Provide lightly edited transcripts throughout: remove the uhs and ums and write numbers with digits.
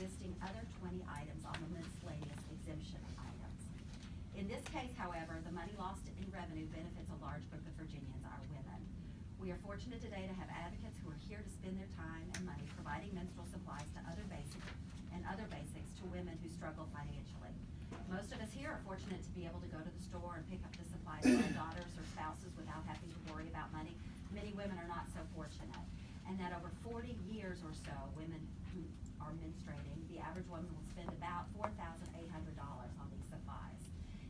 existing other 20 items on the miscellaneous exemption items. In this case, however, the money lost in revenue benefits a large group of Virginians, our women. We are fortunate today to have advocates who are here to spend their time and money providing menstrual supplies to other basics to women who struggle financially. Most of us here are fortunate to be able to go to the store and pick up the supplies for our daughters or spouses without having to worry about money. Many women are not so fortunate. And that over 40 years or so, women who are menstruating, the average woman will spend about $4,800 on these supplies.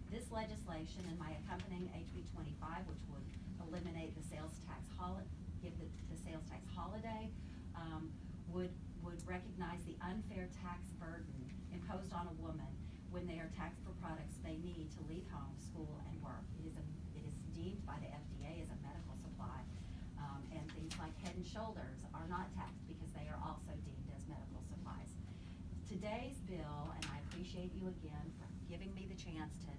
This legislation and my accompanying HB 25, which would eliminate the sales tax give the sales tax holiday, would recognize the unfair tax burden imposed on a woman when they are taxed for products they need to leave home, school, and work. It is deemed by the FDA as a medical supply, and things like Head and Shoulders are not taxed because they are also deemed as medical supplies. Today's bill, and I appreciate you again for giving me the chance to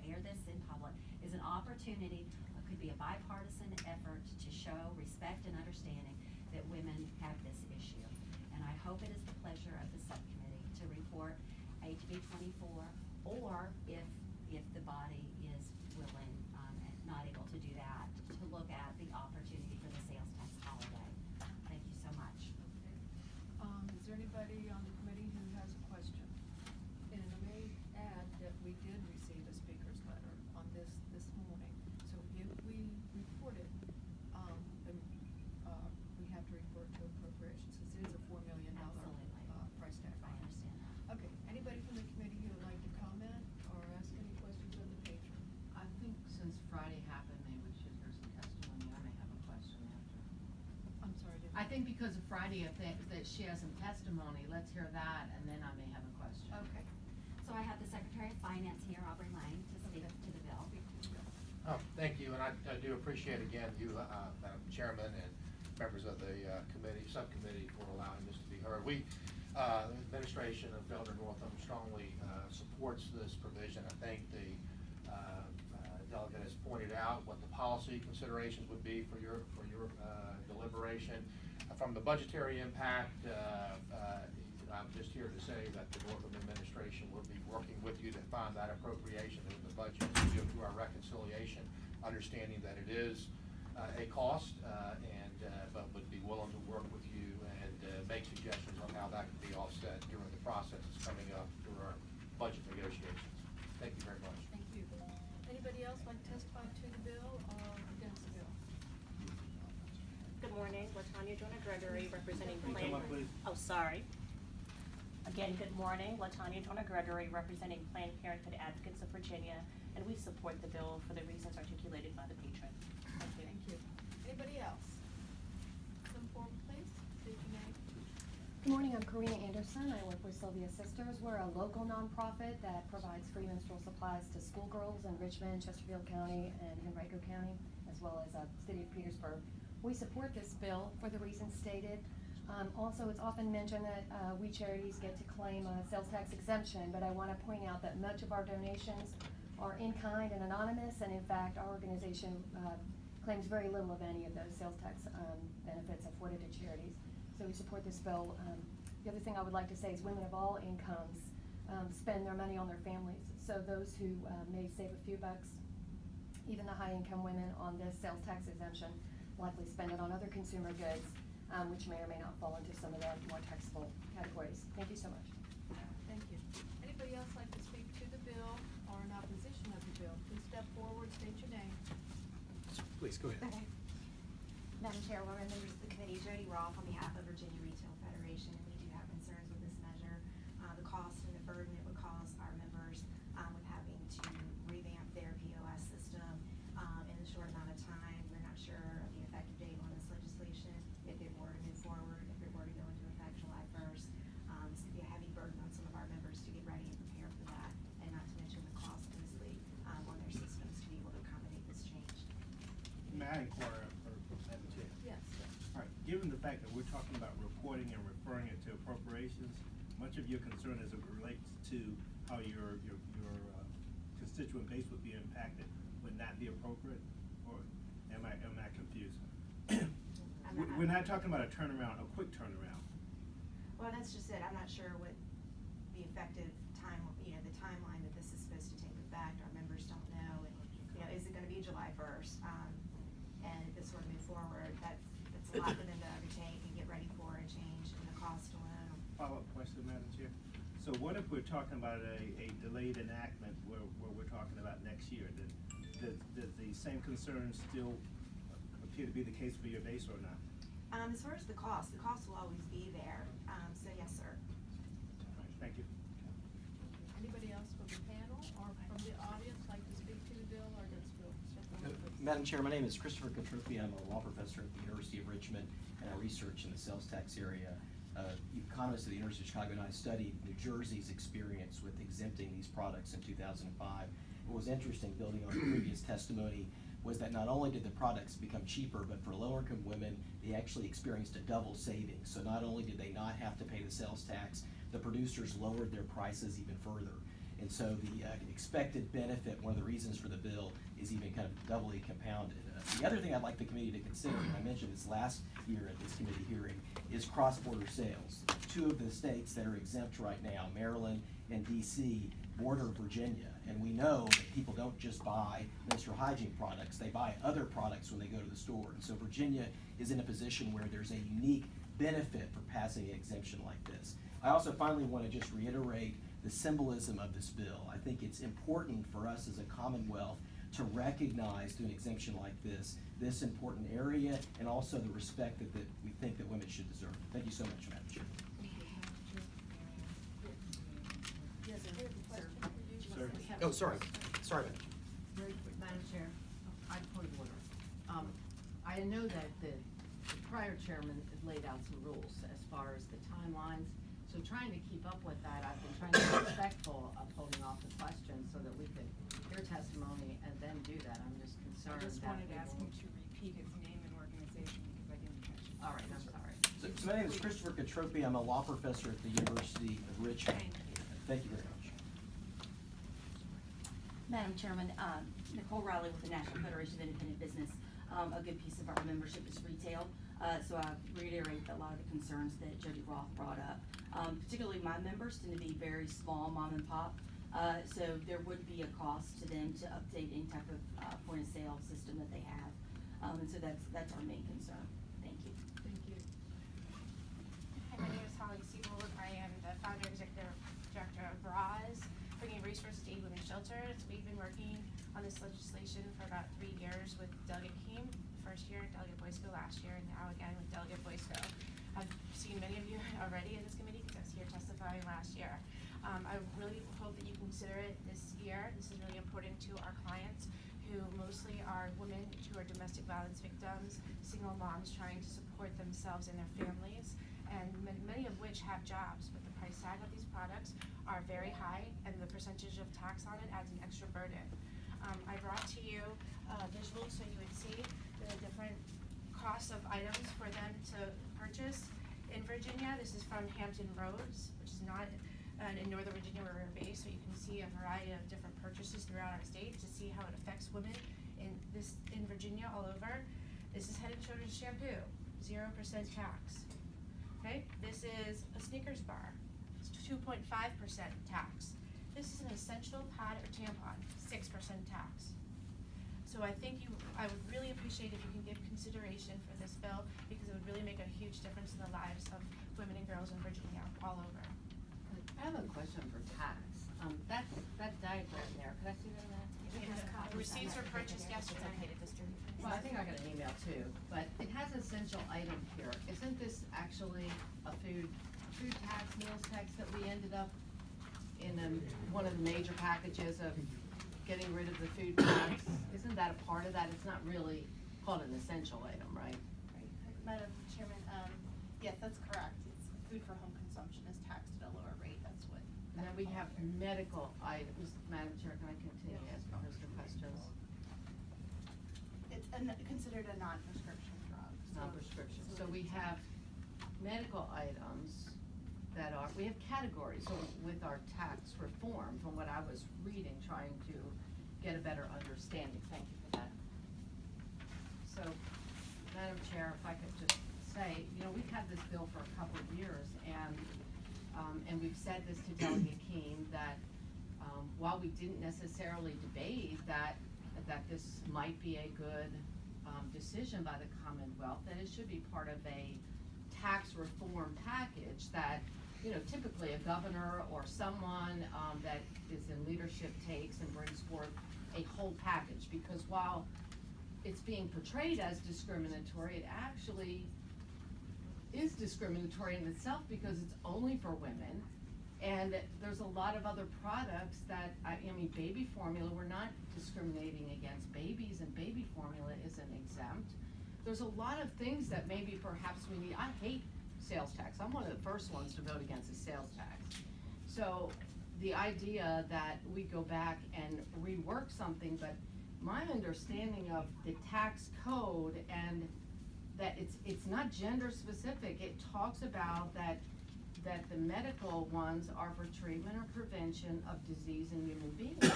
air this in public, is an opportunity, could be a bipartisan effort to show respect and understanding that women have this issue. And I hope it is the pleasure of the subcommittee to report HB 24, or if the body is willing and not able to do that, to look at the opportunity for the sales tax holiday. Thank you so much. Okay. Is there anybody on the committee who has a question? And I may add that we did receive a speaker's letter on this morning. So if we report it, then we have to report to appropriations, since it is a $4 million price tag. I understand that. Okay. Anybody from the committee who would like to comment or ask any questions of the patron? I think since Friday happened, maybe we should hear some testimony. I may have a question after. I'm sorry. I think because of Friday, I think that she has some testimony. Let's hear that, and then I may have a question. Okay. So I have the Secretary of Finance here, Aubrey Lang, to speak to the bill. Oh, thank you, and I do appreciate again you, Madam Chairman, and members of the subcommittee for allowing this to be heard. The administration of Governor Northam strongly supports this provision. I think the delegate has pointed out what the policy considerations would be for your deliberation. From the budgetary impact, I'm just here to say that the Northam administration will be working with you to find that appropriation in the budget as we go through our reconciliation, understanding that it is a cost, but would be willing to work with you and make suggestions on how that can be offset during the process that's coming up through our budget negotiations. Thank you very much. Thank you. Anybody else like to testify to the bill or against the bill? Good morning, Latanya Jonah-Gregory, representing Can you come up, please? Oh, sorry. Again, good morning, Latanya Jonah-Gregory, representing Planned Parenthood Advocates of Virginia, and we support the bill for the reasons articulated by the patron. Thank you. Thank you. Anybody else? Come forward, please. State your name. Good morning, I'm Karina Anderson. I work with Sylvia Sisters. We're a local nonprofit that provides free menstrual supplies to schoolgirls in Richmond, Chesterfield County, and Henrico County, as well as the city of Petersburg. We support this bill for the reasons stated. Also, it's often mentioned that we charities get to claim a sales tax exemption, but I want to point out that much of our donations are in kind and anonymous, and in fact, our organization claims very little of any of those sales tax benefits afforded to charities. So we support this bill. The other thing I would like to say is women of all incomes spend their money on their families. So those who may save a few bucks, even the high-income women on this sales tax exemption, likely spend it on other consumer goods, which may or may not fall into some of the more taxable categories. Thank you so much. Thank you. Anybody else like to speak to the bill or in opposition of the bill? Please step forward, state your name. Please, go ahead. Okay. Madam Chairwoman, members of the committee, Jody Roth on behalf of Virginia Retail Federation, and we do have concerns with this measure. The cost and the burden it would cause our members with having to revamp their POS system in a short amount of time. We're not sure of the effective date on this legislation. If it were to move forward, if it were to go into effect July 1st, this could be a heavy burden on some of our members to get ready and prepare for that, and not to mention the cost obviously on their systems to be able to accommodate this change. May I inquire, Madam Chair? Yes. All right, given the fact that we're talking about reporting and referring it to appropriations, much of your concern as it relates to how your constituent base would be impacted would not be appropriate, or am I confused? We're not talking about a turnaround, a quick turnaround. Well, that's just it. I'm not sure what the effective time, the timeline that this is supposed to take effect. Our members don't know. And, is it gonna be July 1st? And if this were to move forward, that's a lot for them to undertake and get ready for a change in the cost alone. Follow-up question, Madam Chair. So what if we're talking about a delayed enactment where we're talking about next year? Does the same concerns still appear to be the case for your base or not? As far as the cost will always be there. So yes, sir. All right, thank you. Anybody else from the panel or from the audience like to speak to the bill or against bill? Step forward, please. Madam Chair, my name is Christopher Katrupi. I'm a law professor at the University of Richmond, and I research in the sales tax area. Economists at the University of Chicago and I studied New Jersey's experience with exempting these products in 2005. What was interesting, building on the previous testimony, was that not only did the products become cheaper, but for lower-income women, they actually experienced a double savings. So not only did they not have to pay the sales tax, the producers lowered their prices even further. And so the expected benefit, one of the reasons for the bill, is even kind of doubly compounded. The other thing I'd like the committee to consider, and I mentioned this last year at this committee hearing, is cross-border sales. Two of the states that are exempt right now, Maryland and DC, border Virginia. And we know that people don't just buy menstrual hygiene products, they buy other products when they go to the store. And so Virginia is in a position where there's a unique benefit for passing an exemption like this. I also finally want to just reiterate the symbolism of this bill. I think it's important for us as a Commonwealth to recognize through an exemption like this important area, and also the respect that we think that women should deserve. Thank you so much, Madam Chair. Yes, sir. We have a question for you. Sir. Oh, sorry, Madam Chair. Very quick, Madam Chair, I point of order. I know that the prior chairman had laid out some rules as far as the timelines. So trying to keep up with that, I've been trying to be respectful of holding off the questions so that we could hear testimony and then do that. I'm just I concerned that just wanted to we ask him won't- to repeat his name and organization because I didn't catch it. All right, I'm sorry. So my name is Christopher Katrupi. I'm a law professor at the University of Richmond. Thank you very much. Madam Chairman, Nicole Riley with the National Federation of Independent Business. A good piece of our membership is retail, so I reiterate a lot of the concerns that Jody Roth brought up. Particularly my members tend to be very small mom and pop, so there would be a cost to them to update any type of point of sale system that they have. And so that's our main concern. Thank you. Thank you. Hi, my name is Holly Siebel. I am the founder and executive director of RAWS, bringing resources to aid women's shelters. We've been working on this legislation for about 3 years with Delegate Keem, first year, Delegate Boysko last year, and now again with Delegate Boysko. I've seen many of you already in this committee because I was here testifying last year. I really hope that you consider it this year. This is really important to our clients, who mostly are women who are domestic violence victims, single moms trying to support themselves and their families, and many of which have jobs, but the price tag of these products are very high, and the percentage of tax on it adds an extra burden. I brought to you visuals so you would see the different costs of items for them to purchase in Virginia. This is from Hampton Roads, which is not in Northern Virginia where we're based, so you can see a variety of different purchases throughout our state to see how it affects women in Virginia all over. This is Head & Shoulders shampoo, 0% tax. Okay, this is a Snickers bar, it's 2.5% tax. This is an essential pad or tampon, 6% tax. So I think I would really appreciate if you can give consideration for this bill, because it would really make a huge difference in the lives of women and girls in Virginia all over. I have a question for tax. That diagram there, could I see that again? The receipts were purchased yesterday. Well, I think I got an email too, but it has essential item here. Isn't this actually a food tax, meals tax that we ended up in one of the major packages of getting rid of the food tax? Isn't that a part of that? It's not really called an essential item, right? Madam Chairman, yes, that's correct. It's food for home consumption is taxed at a lower rate. That's what. And then we have medical items. Madam Chair, can I continue asking those questions? It's considered a non-prescription drug. Non-prescription. So we have medical items that are, we have categories. So with our tax reform, from what I was reading, trying to get a better understanding. Thank you for that. So, Madam Chair, if I could just say, we've had this bill for a couple of years, and and we've said this to Delegate Keane, that, while we didn't necessarily debate that this might be a good, decision by the Commonwealth, that it should be part of a tax reform package that, you know, typically a governor or someone, that is in leadership takes and brings forth a whole package, because while it's being portrayed as discriminatory, it actually is discriminatory in itself because it's only for women. And there's a lot of other products that, I mean, baby formula, we're not discriminating against babies, and baby formula isn't exempt. There's a lot of things that maybe perhaps we need. I hate sales tax. I'm one of the first ones to vote against the sales tax. So the idea that we go back and rework something, but my understanding of the tax code, and that it's not gender specific. It talks about that the medical ones are for treatment or prevention of disease in human beings.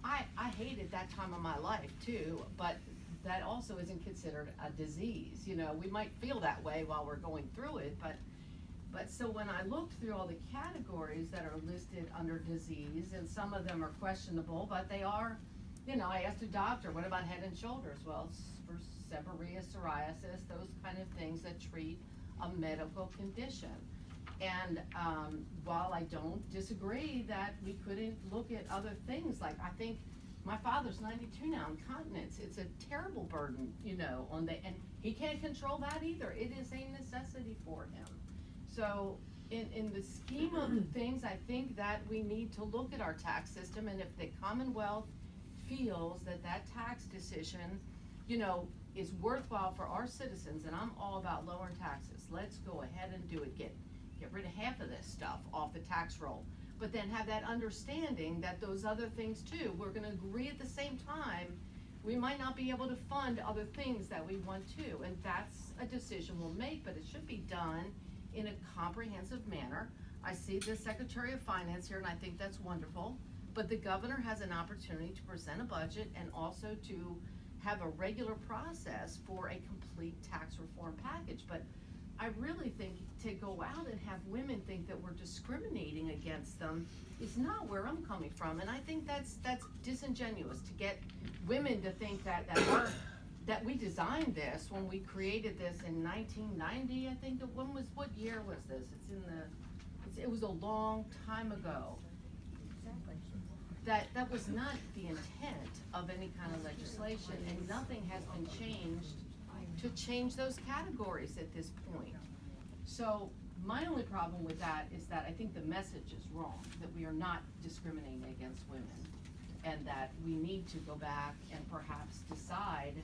I hated that time of my life too, but that also isn't considered a disease. You know, we might feel that way while we're going through it, but so when I looked through all the categories that are listed under disease, and some of them are questionable, but they are, you know, I asked a doctor, what about head and shoulders? Well, it's for seborrhea, psoriasis, those kind of things that treat a medical condition. And while I don't disagree that we couldn't look at other things, like I think my father's 92 now, incontinence, it's a terrible burden, you know, and he can't control that either. It is a necessity for him. So in the scheme of things, I think that we need to look at our tax system, and if the Commonwealth feels that tax decision, you know, is worthwhile for our citizens, and I'm all about lowering taxes, let's go ahead and do it. Get rid of half of this stuff off the tax roll, but then have that understanding that those other things too, we're gonna agree at the same time, we might not be able to fund other things that we want to, and that's a decision we'll make, but it should be done in a comprehensive manner. I see the Secretary of Finance here, and I think that's wonderful, but the governor has an opportunity to present a budget and also to have a regular process for a complete tax reform package. But I really think to go out and have women think that we're discriminating against them is not where I'm coming from, and I think that's disingenuous to get women to think that we designed this when we created this in 1990. I think what year was this? It was a long time ago. Exactly. That was not the intent of any kind of legislation, and nothing has been changed to change those categories at this point. So my only problem with that is that I think the message is wrong, that we are not discriminating against women, and that we need to go back and perhaps decide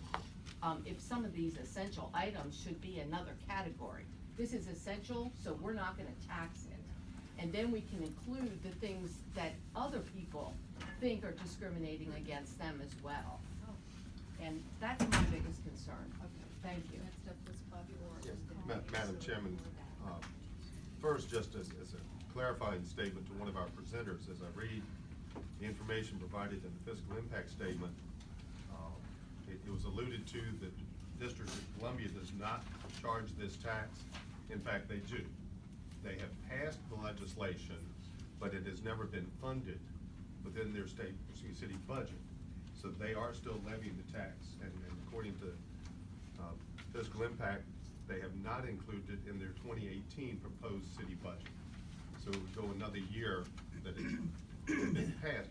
if some of these essential items should be another category. This is essential, so we're not gonna tax it. And then we can include the things that other people think are discriminating against them as well. And that's my biggest concern. Okay. Thank you. Next up was Bobby Orr. Yes, Madam Chairman, first, just as a clarifying statement to one of our presenters, as I read the information provided in the fiscal impact statement, it was alluded to that the District of Columbia does not charge this tax. In fact, they do. They have passed the legislation, but it has never been funded within their city budget. So they are still levying the tax, and according to fiscal impact, they have not included it in their 2018 proposed city budget. So it would go another year that it's been passed.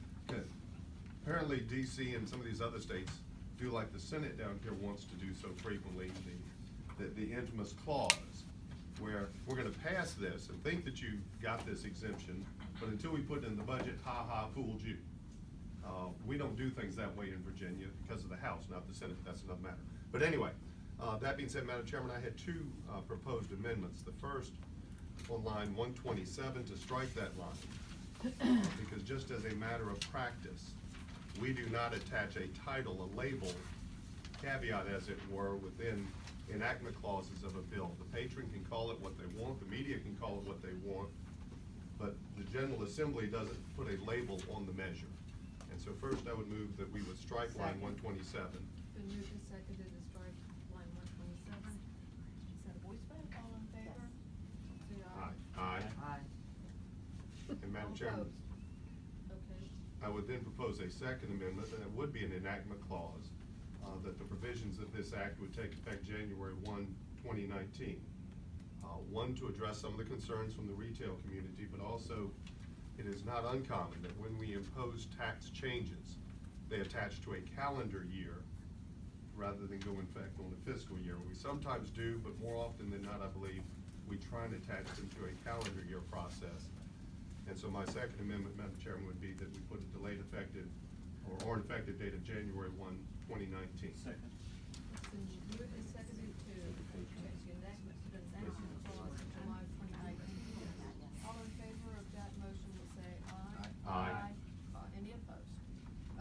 Apparently DC and some of these other states do like the Senate down here wants to do so frequently, the infamous clause, where we're gonna pass this and think that you got this exemption, but until we put it in the budget, fooled you. We don't do things that way in Virginia because of the House, not the Senate. That's another matter. But anyway, that being said, Madam Chairman, I had two proposed amendments. The first on line 127 to strike that line, because just as a matter of practice, we do not attach a title, a label, caveat as it were, within enactment clauses of a bill. The patron can call it what they want, the media can call it what they want, but the General Assembly doesn't put a label on the measure. And so first I would move that we would strike line 127. Been moved and seconded to strike line 127. Is that a voice vote? All in favor? Say aye. Aye. Madam Chairman, Okay. I would then propose a second amendment, and it would be an enactment clause, that the provisions of this act would take effect January 1, 2019. One, to address some of the concerns from the retail community, but also it is not uncommon that when we impose tax changes, they attach to a calendar year rather than go in effect on a fiscal year. We sometimes do, but more often than not, I believe, we try and attach them to a calendar year process. And so my second amendment, Madam Chairman, would be that we put a delayed effective or an effective date of January 1, 2019. Second. It's been moved and seconded to change the enactment clause of July 2019. All in favor of that motion will say aye. Aye. Any opposed?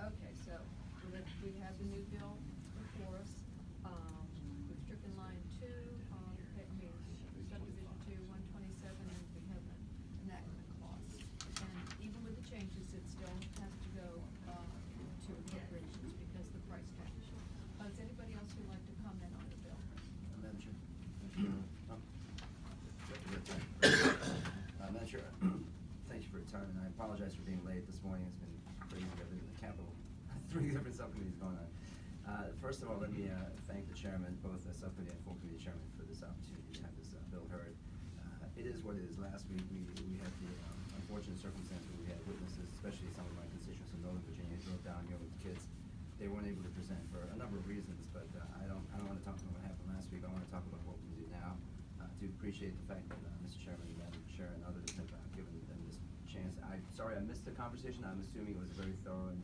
Okay, so we have the new bill before us. We've stricken line 2, subdivision 2, 127, and we have an enactment clause. And even with the changes, it still has to go to appropriations because the price tag. Is anybody else who'd like to comment on the bill? Madam Chair. Madam Chair, thank you for your time, and I apologize for being late this morning. It's been crazy. I've been in the Capitol, 3 different subcommittees going on. First of all, let me thank the chairman, both the subcommittee and full committee chairman, for this opportunity to have this bill heard. It is what it is. Last week, we had the unfortunate circumstance where we had witnesses, especially some of my constituents in Northern Virginia, who drove down here with the kids. They weren't able to present for a number of reasons, but I don't want to talk about what happened last week. I want to talk about what we do now. To appreciate the fact that Mr. Chairman, Madam Chair, and others have given them this chance. Sorry I missed the conversation. I'm assuming it was very thorough and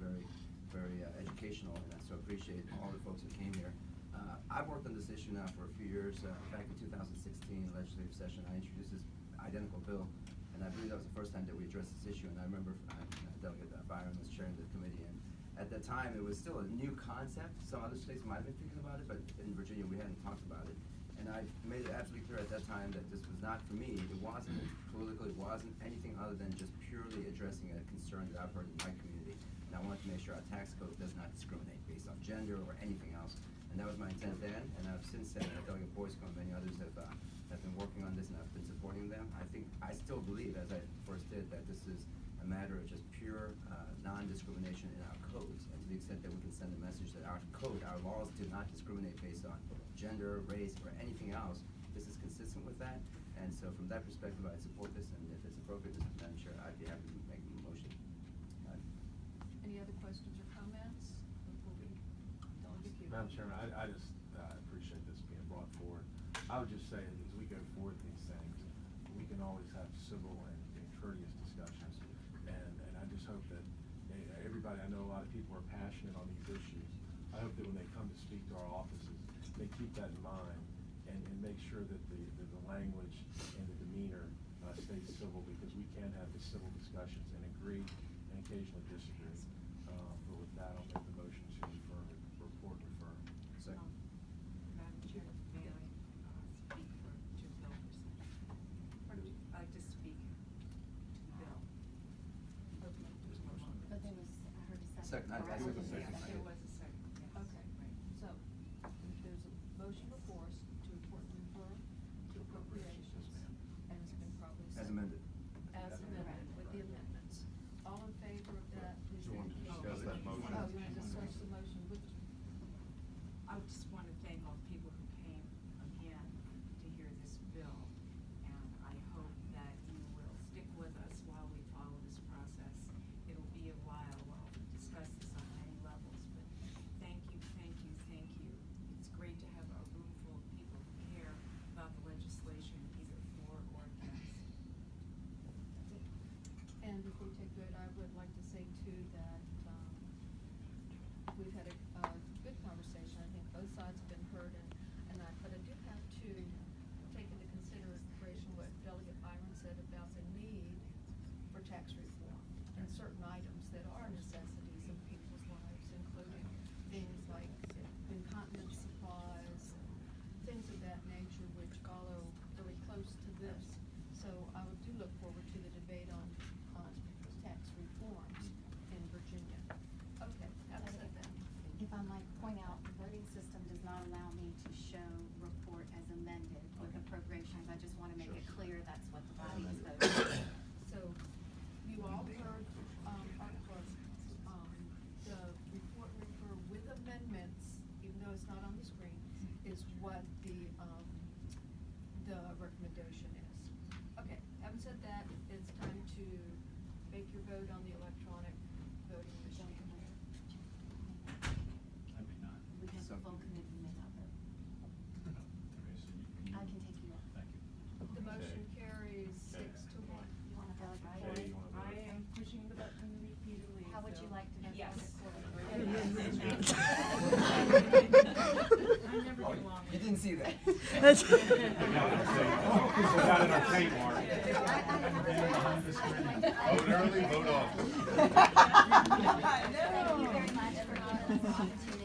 very educational, and I so appreciate all the folks who came here. I've worked on this issue now for a few years. Back in 2016 legislative session, I introduced this identical bill, and I believe that was the first time that we addressed this issue. And I remember Delegate Byron was chairing the committee, and at that time it was still a new concept. Some other states might have been thinking about it, but in Virginia we hadn't talked about it. And I made it absolutely clear at that time that this was not for me. It wasn't political. It wasn't anything other than just purely addressing a concern that I've heard in my community. And I wanted to make sure our tax code does not discriminate based on gender or anything else. And that was my intent then. And I've since then, Delegate Boysko and many others have been working on this, and I've been supporting them. I still believe, as I first did, that this is a matter of just pure non-discrimination in our codes. And to the extent that we can send a message that our code, our laws do not discriminate based on gender, race, or anything else, this is consistent with that. And so from that perspective, I support this, and if it's appropriate, Mr. Madam Chair, I'd be happy to make a motion. Any other questions or comments before we Delegate Hughes? Madam Chairman, I just appreciate this being brought forward. I would just say, as we go forward these things, we can always have civil and courteous discussions. And I just hope that everybody, I know a lot of people are passionate on these issues. I hope that when they come to speak to our offices, they keep that in mind and make sure that the language and the demeanor stays civil, because we can have the civil discussions and agree and occasionally disagree. But with that, I'll make the motion to refer, report refer. Second. Madam Chair, may I speak to Bill for a second? Or would you like to speak to the bill? But there was, I heard a second. Second, I second. There was a second, yes. Okay, so there's a motion before us to report and refer to appropriations, and it's been probably As seconded. amended. As amended, with the amendments. All in favor of that, please Do you want to indicate. discuss that motion? Oh, you want to discuss the motion with, I just want to thank all the people who came again to hear this bill, and I hope that you will stick with us while we follow this process. It'll be a while we discuss this on many levels, but recommendation is. Okay, having said that, it's time to make your vote on the electronic voting machine. We can have the full committee may not vote. I can take you off. Thank you. The motion carries 6 to 1. You wanna vote, right? Okay, you wanna vote? I am pushing the button repeatedly. How would you like to vote Yes. on it? I'm never Oh, get along you with. didn't see that. Put that in our trademark. Vote early, vote often. Thank you very much for giving us the opportunity